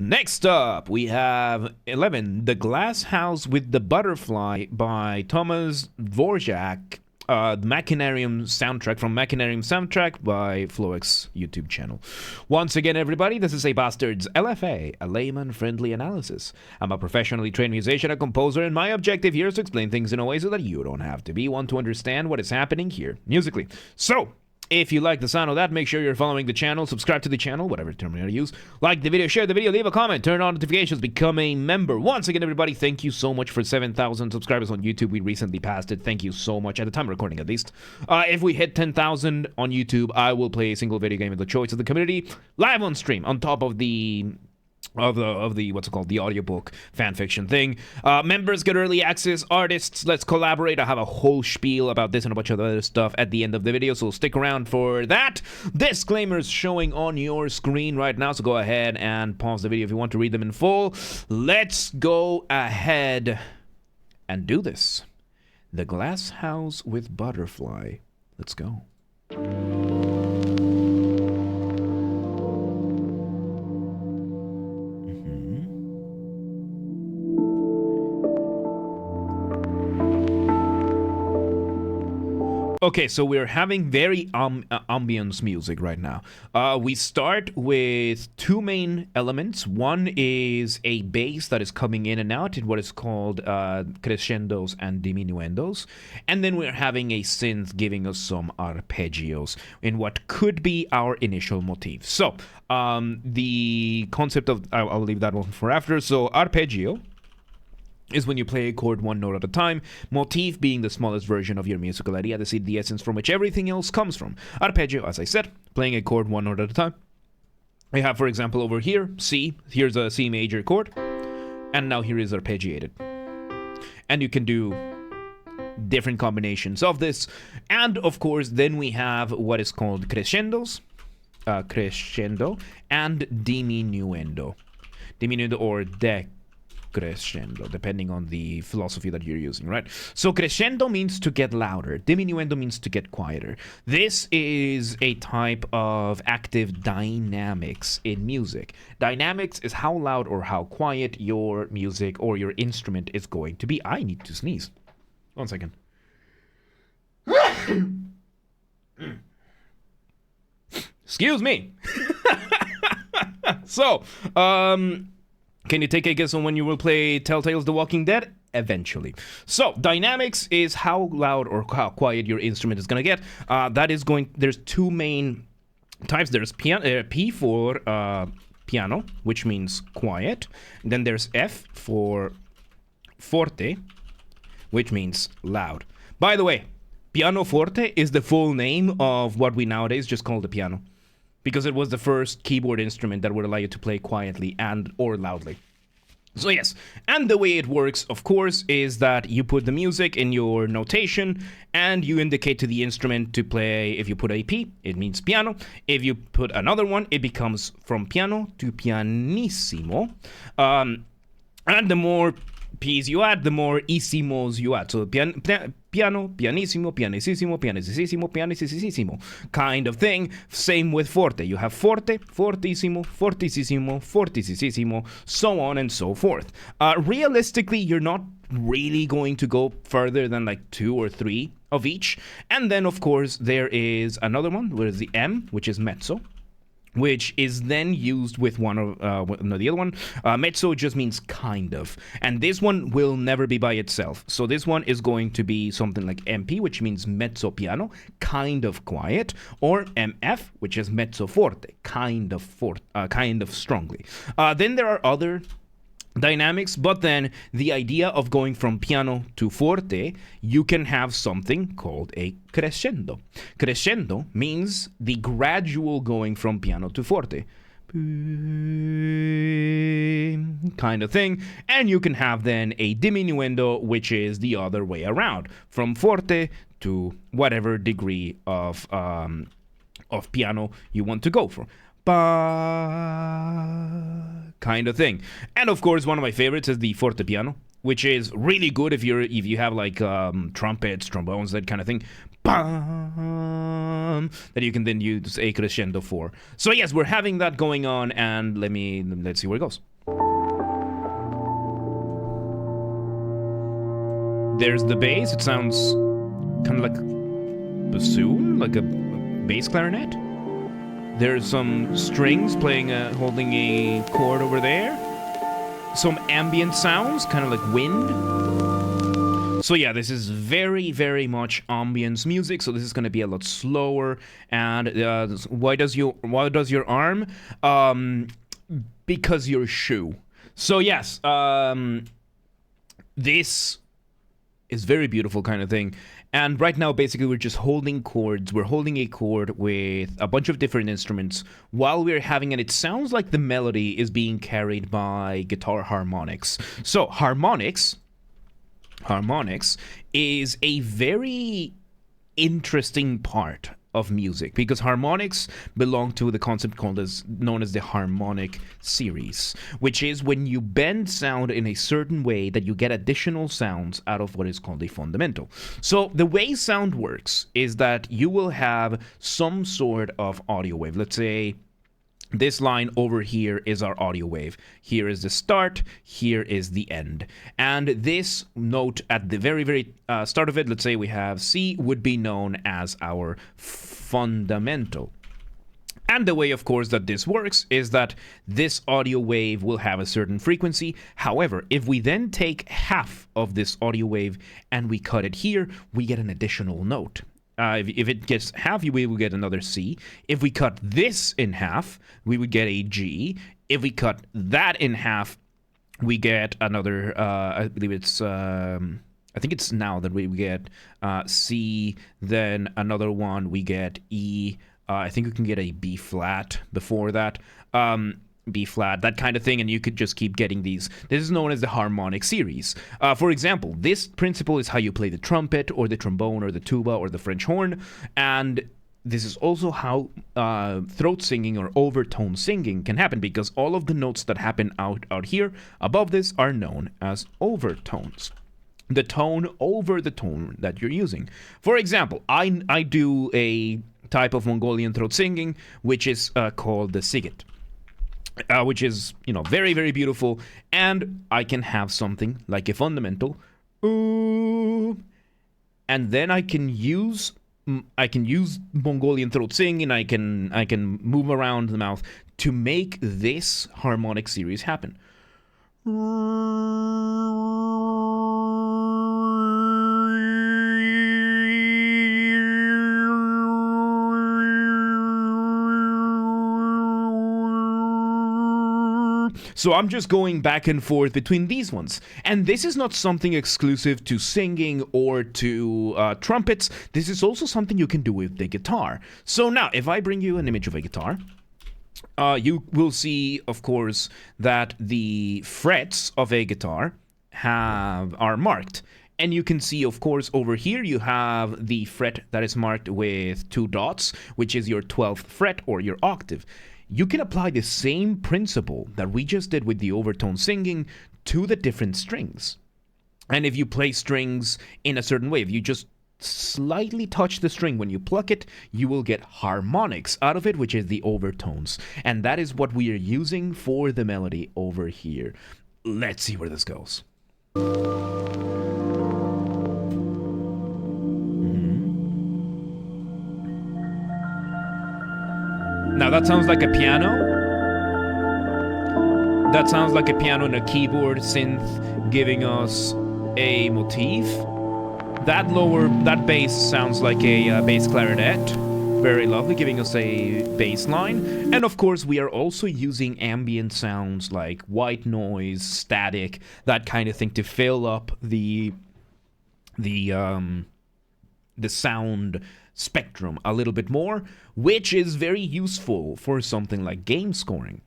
Next up, we have 11, The Glasshouse with the Butterfly by Thomas Dvorak. The Machinarium soundtrack from Machinarium Soundtrack by Floex YouTube channel. Once again, everybody, this is a Basterd's LFA, a layman-friendly analysis. I'm a professionally trained musician, a composer, and my objective here is to explain things in a way so that you don't have to be one to understand what is happening here musically. So, if you like the sound of that, make sure you're following the channel, subscribe to the channel, whatever term you use. Like the video, share the video, leave a comment, turn on notifications, become a member. Once again, everybody, thank you so much for 7,000 subscribers on YouTube. We recently passed it. Thank you so much, at the time of recording at least. If we hit 10,000 on YouTube, I will play a single video game of the choice of the community live on stream on top of the what's it called, the audiobook fanfiction thing. Members get early access, artists, let's collaborate. I have a whole spiel about this and a bunch of other stuff at the end of the video, so stick around for that. Disclaimers showing on your screen right now, so go ahead and pause the video if you want to read them in full. Let's go ahead and do this. The Glasshouse with Butterfly. Let's go. Okay, so we're having very ambience music right now. We start with two main elements. One is a bass that is coming in and out in what is called crescendos and diminuendos. And then we're having a synth giving us some arpeggios in what could be our initial motif. So, the concept of... I'll leave that one for after. So, arpeggio is when you play a chord one note at a time, motif being the smallest version of your musical idea, the essence from which everything else comes from. Arpeggio, as I said, playing a chord one note at a time. I have, for example, over here, C. Here's a C major chord, and now here is arpeggiated. And you can do different combinations of this. And, of course, then we have what is called crescendos, crescendo, and diminuendo. Diminuendo or crescendo, depending on the philosophy that you're using, right? So crescendo means to get louder. Diminuendo means to get quieter. This is a type of active dynamics in music. Dynamics is how loud or how quiet your music or your instrument is going to be. I need to sneeze. 1 second. Excuse me. So, can you take a guess on when you will play Telltale's The Walking Dead? Eventually. So, dynamics is how loud or how quiet your instrument is going to get. There's two main types. There's P for piano, which means quiet. Then there's F for forte, which means loud. By the way, pianoforte is the full name of what we nowadays just call the piano, because it was the first keyboard instrument that would allow you to play quietly and or loudly. So yes, and the way it works, of course, is that you put the music in your notation and you indicate to the instrument to play. If you put a P, it means piano. If you put another one, it becomes from piano to pianissimo. And the more P's you add, the more issimos you add. So piano, pianissimo, pianissimo, pianissimo, pianissimo kind of thing. Same with forte. You have forte, fortissimo, fortissimo, fortissimo, so on and so forth. Realistically, you're not really going to go further than like 2 or 3 of each. And then, of course, there is another one, where is the M, which is mezzo, which is then used with the other one. Mezzo just means kind of. And this one will never be by itself. So this one is going to be something like MP, which means mezzo piano, kind of quiet, or MF, which is mezzo forte, kind of strongly. Then there are other dynamics, but then the idea of going from piano to forte, you can have something called a crescendo. Crescendo means the gradual going from piano to forte, kind of thing. And you can have then a diminuendo, which is the other way around, from forte to whatever degree of piano you want to go for. Kind of thing. And of course, one of my favorites is the fortepiano, which is really good if you have like trumpets, trombones, that kind of thing. that you can then use a crescendo for. So yes, we're having that going on, and let's see where it goes. There's the bass. It sounds kind of like bassoon, like a bass clarinet. There's some strings playing, holding a chord over there. Some ambient sounds, kind of like wind. So yeah, this is very, very much ambience music. So this is going to be a lot slower. And why does your arm? Because your shoe. So yes, this is very beautiful kind of thing. And right now, basically, we're just holding chords. We're holding a chord with a bunch of different instruments while we're having it. It sounds like the melody is being carried by guitar harmonics. So harmonics is a very interesting part of music, because harmonics belong to the concept known as the harmonic series, which is when you bend sound in a certain way that you get additional sounds out of what is called a fundamental. So the way sound works is that you will have some sort of audio wave. Let's say this line over here is our audio wave. Here is the start, here is the end. And this note at the very, very start of it, let's say we have C, would be known as our fundamental. And the way, of course, that this works is that this audio wave will have a certain frequency. However, if we then take half of this audio wave and we cut it here, we get an additional note. If it gets half, we will get another C. If we cut this in half, we would get a G. If we cut that in half, we get another, I believe it's, I think it's now that we get C, then another one, we get E. I think we can get a B flat before that. B flat, that kind of thing, and you could just keep getting these. This is known as the harmonic series. For example, this principle is how you play the trumpet or the trombone or the tuba or the French horn, and this is also how throat singing or overtone singing can happen, because all of the notes that happen out here above this are known as overtones. The tone over the tone that you're using. For example, I do a type of Mongolian throat singing, which is called the Sigit. Which is, very, very beautiful, and I can have something like a fundamental, ooh, and then I can use Mongolian throat singing, and I can move around the mouth to make this harmonic series happen. So I'm just going back and forth between these ones. And this is not something exclusive to singing or to trumpets. This is also something you can do with the guitar. So now, if I bring you an image of a guitar, you will see, of course, that the frets of a guitar are marked. And you can see, of course, over here you have the fret that is marked with 2 dots, which is your 12th fret or your octave. You can apply the same principle that we just did with the overtone singing to the different strings. And if you play strings in a certain way, if you just slightly touch the string when you pluck it, you will get harmonics out of it, which is the overtones. And that is what we are using for the melody over here. Let's see where this goes. Now that sounds like a piano. That sounds like a piano and a keyboard synth giving us a motif. That bass sounds like a bass clarinet. Very lovely, giving us a bass line. And of course, we are also using ambient sounds like white noise, static, that kind of thing to fill up the sound spectrum a little bit more, which is very useful for something like game scoring.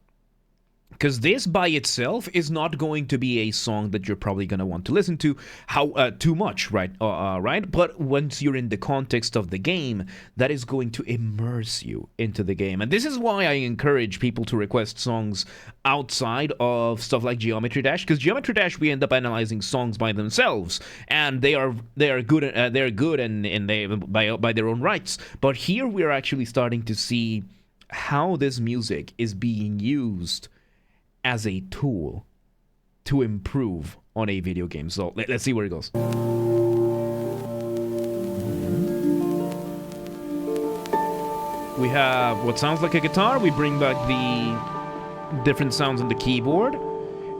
because this by itself is not going to be a song that you're probably going to want to listen to too much, right? Right? But once you're in the context of the game, that is going to immerse you into the game. And this is why I encourage people to request songs outside of stuff like Geometry Dash, because Geometry Dash we end up analyzing songs by themselves, and they are good. They're good and they by their own rights. But here we are actually starting to see how this music is being used as a tool to improve on a video game. So let's see where it goes. We have what sounds like a guitar. We bring back the different sounds on the keyboard.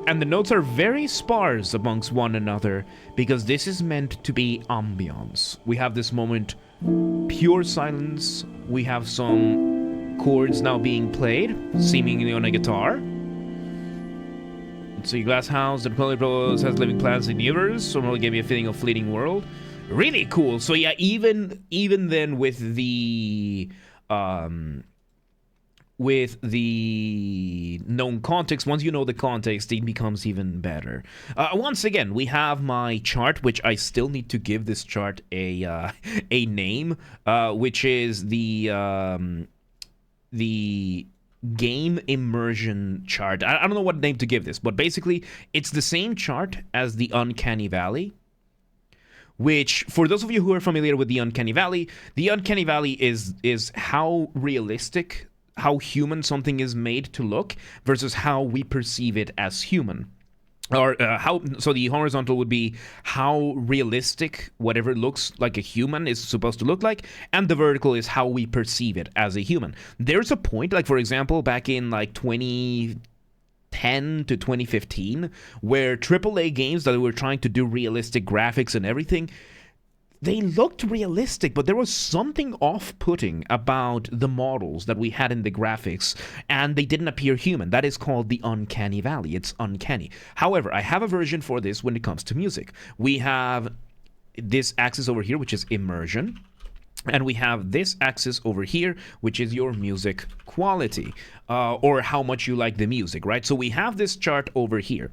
And the notes are very sparse amongst one another because this is meant to be ambience. We have this moment, pure silence. We have some chords now being played, seemingly on a guitar. So Glasshouse, the Poly Bros has living plans in the universe, so it'll give you a feeling of fleeting world. Really cool. So yeah, even then with the known context, once you know the context, it becomes even better. Once again, we have my chart, which I still need to give this chart a name, which is the game immersion chart. I don't know what name to give this, but basically it's the same chart as the Uncanny Valley, which, for those of you who are familiar with the Uncanny Valley is how realistic, how human something is made to look versus how we perceive it as human. Or so the horizontal would be how realistic whatever looks like a human is supposed to look like, and the vertical is how we perceive it as a human. There's a point, like for example, back in like 2010 to 2015, where AAA games that were trying to do realistic graphics and everything, they looked realistic, but there was something off-putting about the models that we had in the graphics, and they didn't appear human. That is called the Uncanny Valley. It's uncanny. However, I have a version for this when it comes to music. We have this axis over here, which is immersion, and we have this axis over here, which is your music quality, or how much you like the music, right? So we have this chart over here,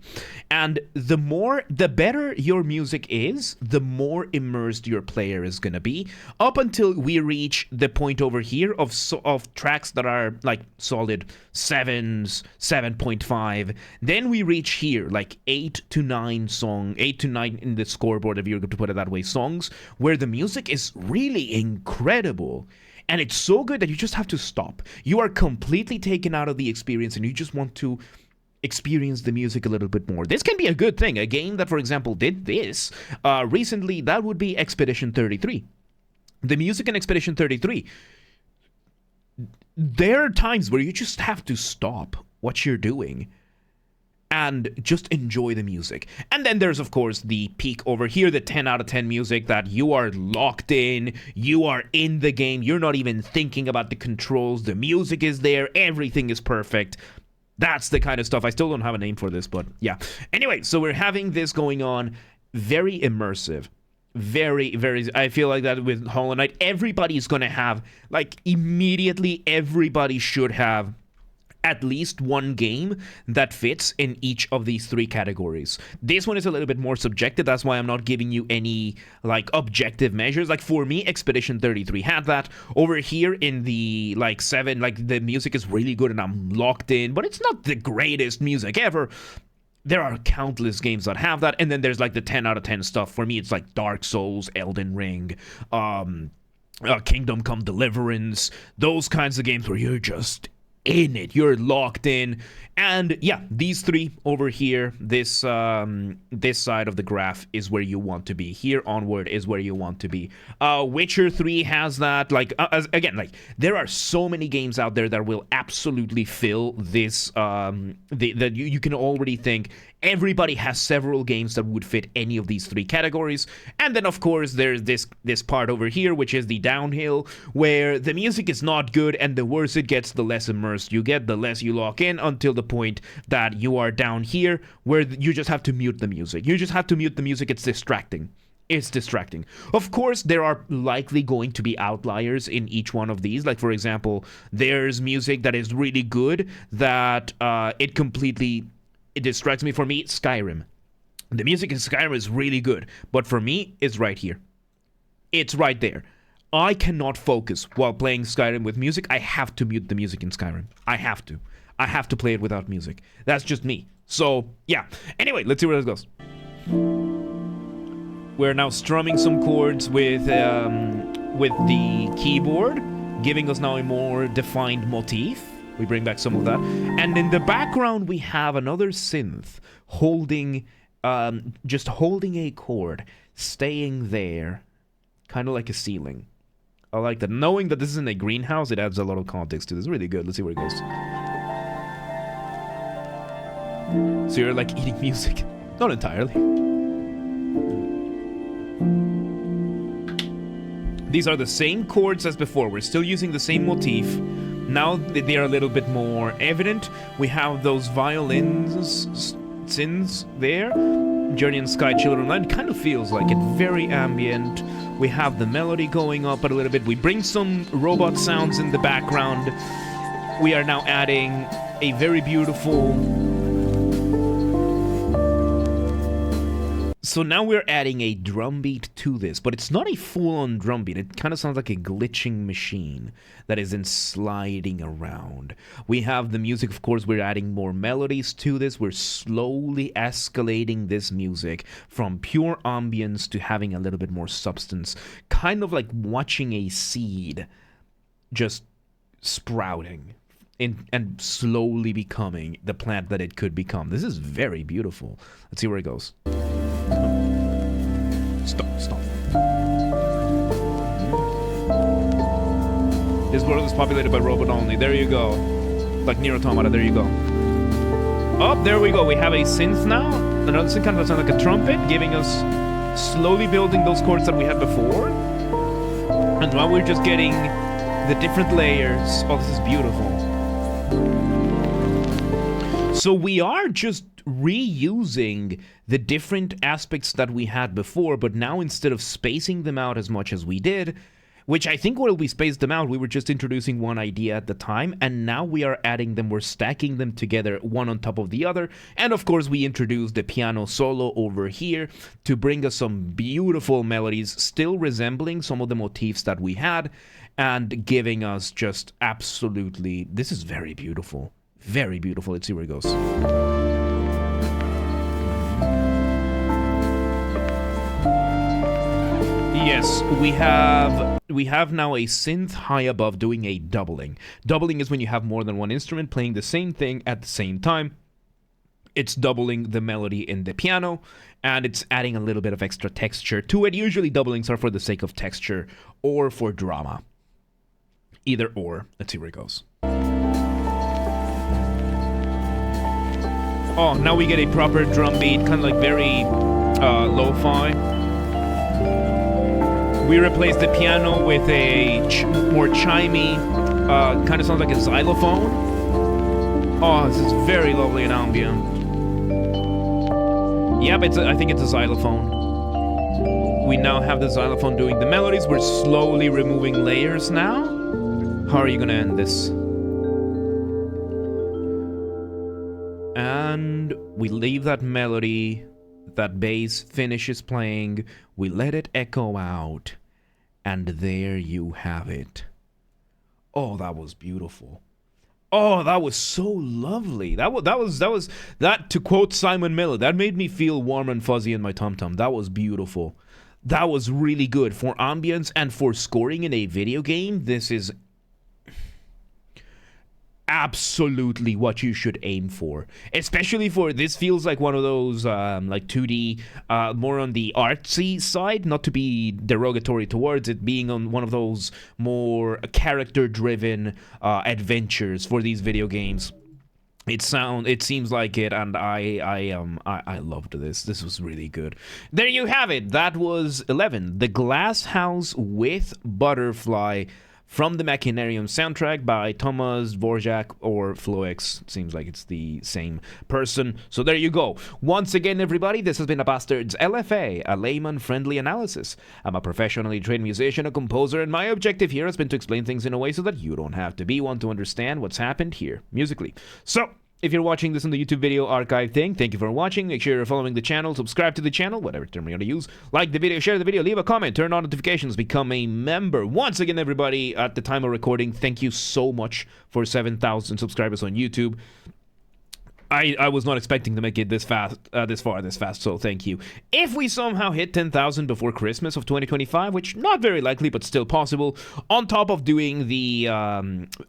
and the better your music is, the more immersed your player is gonna be, up until we reach the point over here of tracks that are like solid 7s, 7.5. Then we reach here like 8 to 9 in the scoreboard, if you're going to put it that way, songs where the music is really incredible. And it's so good that you just have to stop. You are completely taken out of the experience and you just want to experience the music a little bit more. This can be a good thing. A game that, for example, did this recently, that would be Expedition 33. The music in Expedition 33, there are times where you just have to stop what you're doing and just enjoy the music. And then there's, of course, the peak over here, the 10 out of 10 music that you are locked in, you are in the game, you're not even thinking about the controls, the music is there, everything is perfect. That's the kind of stuff. I still don't have a name for this, but yeah. Anyway, so we're having this going on, very immersive. Very, very, I feel like that with Hollow Knight, everybody's gonna have, like, immediately everybody should have at least one game that fits in each of these three categories. This one is a little bit more subjective. That's why I'm not giving you any like objective measures. Like for me, Expedition 33 had that. Over here in the like 7, like the music is really good and I'm locked in, but it's not the greatest music ever. There are countless games that have that. And then there's like the 10 out of 10 stuff. For me, it's like Dark Souls, Elden Ring, Kingdom Come Deliverance, those kinds of games where you're just in it, you're locked in. And yeah, these three over here, this side of the graph is where you want to be. Here onward is where you want to be. Witcher 3 has that. Like again, like there are so many games out there that will absolutely fill this. That you can already think everybody has several games that would fit any of these three categories. And then of course there's this part over here, which is the downhill, where the music is not good, and the worse it gets, the less immersed you get, the less you lock in, until the point that you are down here where you just have to mute the music. You just have to mute the music. It's distracting. It's distracting. Of course, there are likely going to be outliers in each one of these. Like, for example, there's music that is really good that it distracts me. For me, Skyrim. The music in Skyrim is really good, but for me, it's right here. It's right there. I cannot focus while playing Skyrim with music. I have to mute the music in Skyrim. I have to. I have to play it without music. That's just me. So, yeah. Anyway, let's see where this goes. We're now strumming some chords with the keyboard, giving us now a more defined motif. We bring back some of that. And in the background, we have another synth holding, just holding a chord, staying there, kind of like a ceiling. I like that. Knowing that this is in a greenhouse, it adds a lot of context to this. Really good. Let's see where it goes. So you're like eating music. Not entirely. These are the same chords as before. We're still using the same motif. Now they are a little bit more evident. We have those violins, synths there. Journey in Sky Children Land kind of feels like it. Very ambient. We have the melody going up a little bit. We bring some robot sounds in the background. We are now adding a very beautiful... So now we're adding a drum beat to this, but it's not a full-on drum beat. It kind of sounds like a glitching machine that is then sliding around. We have the music, of course, we're adding more melodies to this. We're slowly escalating this music from pure ambience to having a little bit more substance. Kind of like watching a seed just sprouting and slowly becoming the plant that it could become. This is very beautiful. Let's see where it goes. Stop. This world is populated by robot only. There you go. Like Nier Automata, there you go. Oh, there we go. We have a synth now. Another synth kind of sounds like a trumpet, giving us slowly building those chords that we had before. And now we're just getting the different layers. Oh, this is beautiful. So we are just reusing the different aspects that we had before, but now instead of spacing them out as much as we did, which I think will be spaced them out, we were just introducing one idea at the time, and now we are adding them, we're stacking them together one on top of the other, and of course we introduced the piano solo over here to bring us some beautiful melodies, still resembling some of the motifs that we had, and giving us just absolutely, this is very beautiful. Very beautiful. Let's see where it goes. Yes, we have now a synth high above doing a doubling. Doubling is when you have more than one instrument playing the same thing at the same time. It's doubling the melody in the piano, and it's adding a little bit of extra texture to it. Usually doublings are for the sake of texture or for drama. Either or. Let's see where it goes. Oh, now we get a proper drum beat, kind of like very lo-fi. We replaced the piano with a more chimey, kind of sounds like a xylophone. Oh, this is very lovely and ambient. Yep, I think it's a xylophone. We now have the xylophone doing the melodies. We're slowly removing layers now. How are you gonna end this? And we leave that melody, that bass finishes playing, we let it echo out, and there you have it. Oh, that was beautiful. Oh, that was so lovely. That to quote Simon Miller, that made me feel warm and fuzzy in my tum-tum. That was beautiful. That was really good. For ambience and for scoring in a video game, this is absolutely what you should aim for, especially for this feels like one of those like 2D more on the artsy side, not to be derogatory towards it, being on one of those more character driven adventures for these video games. It seems like it, and I loved this. This was really good. There you have it. That was 11, the Glasshouse with Butterfly from the Machinarium soundtrack by Thomas Dvorak or Floex. Seems like it's the same person. So there you go. Once again, everybody, this has been a Basterd's LFA, a layman-friendly analysis. I'm a professionally trained musician, a composer, and my objective here has been to explain things in a way so that you don't have to be one to understand what's happened here musically. So, if you're watching this in the YouTube video archive thing, thank you for watching. Make sure you're following the channel, subscribe to the channel, whatever term you're going to use. Like the video, share the video, leave a comment, turn on notifications, become a member. Once again, everybody, at the time of recording, thank you so much for 7,000 subscribers on YouTube. I was not expecting to make it this fast, this fast, so thank you. If we somehow hit 10,000 before Christmas of 2025, which not very likely, but still possible, on top of doing the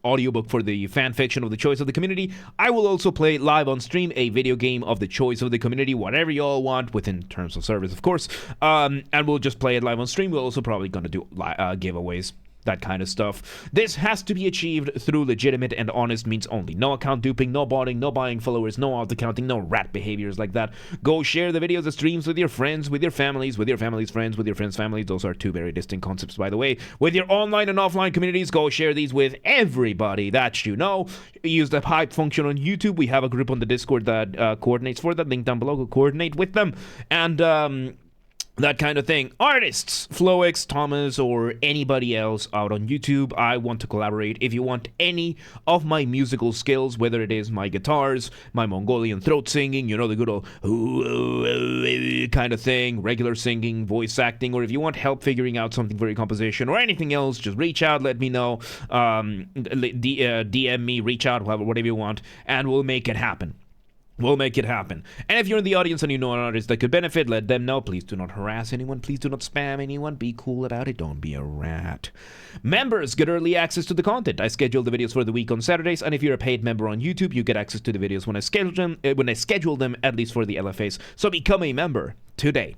audiobook for the fan fiction of the choice of the community, I will also play live on stream a video game of the choice of the community, whatever you all want, within terms of service, of course, and we'll just play it live on stream. We're also probably going to do giveaways. That kind of stuff. This has to be achieved through legitimate and honest means only. No account duping, no botting, no buying followers, no auto-counting, no rat behaviors like that. Go share the videos, the streams with your friends, with your families, with your family's friends, with your friends' families. Those are two very distinct concepts, by the way. With your online and offline communities, go share these with everybody that you know. Use the hype function on YouTube. We have a group on the Discord that coordinates for that. Link down below. Go coordinate with them. And, that kind of thing. Artists, Floex, Thomas, or anybody else out on YouTube, I want to collaborate. If you want any of my musical skills, whether it is my guitars, my Mongolian throat singing, you know, the good old kind of thing, regular singing, voice acting, or if you want help figuring out something for your composition or anything else, just reach out, let me know, DM me, reach out, whatever you want, and we'll make it happen. We'll make it happen. And if you're in the audience and you know an artist that could benefit, let them know. Please do not harass anyone. Please do not spam anyone. Be cool about it. Don't be a rat. Members get early access to the content. I schedule the videos for the week on Saturdays, and if you're a paid member on YouTube, you get access to the videos when I schedule them, at least for the LFAs. So become a member today.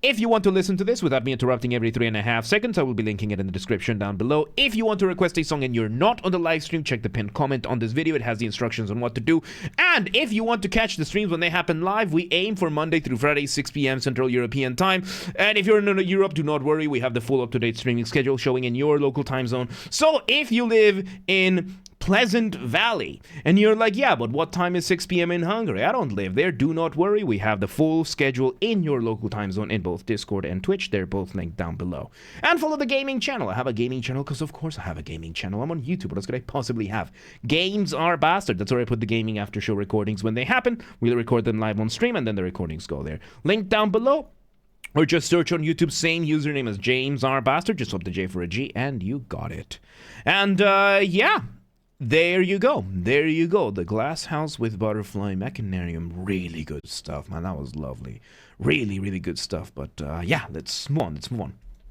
If you want to listen to this without me interrupting every 3.5 seconds, I will be linking it in the description down below. If you want to request a song and you're not on the live stream, check the pinned comment on this video. It has the instructions on what to do. And if you want to catch the streams when they happen live, we aim for Monday through Friday, 6 p.m. Central European Time. And if you're in Europe, do not worry. We have the full up-to-date streaming schedule showing in your local time zone. So if you live in Pleasant Valley, and you're like, yeah, but what time is 6 p.m. in Hungary? I don't live there. Do not worry. We have the full schedule in your local time zone in both Discord and Twitch. They're both linked down below. And follow the gaming channel. I have a gaming channel because, of course, I have a gaming channel. I'm on YouTube. What else could I possibly have? Games are Bastard. That's where I put the gaming after show recordings when they happen. We'll record them live on stream, and then the recordings go there. Link down below. Or just search on YouTube, same username as James R. Bastard. Just swap the J for a G, and you got it. And, yeah. There you go. There you go. The Glasshouse with Butterfly Machinarium. Really good stuff, man. That was lovely. Really, really good stuff. But, yeah, let's move on.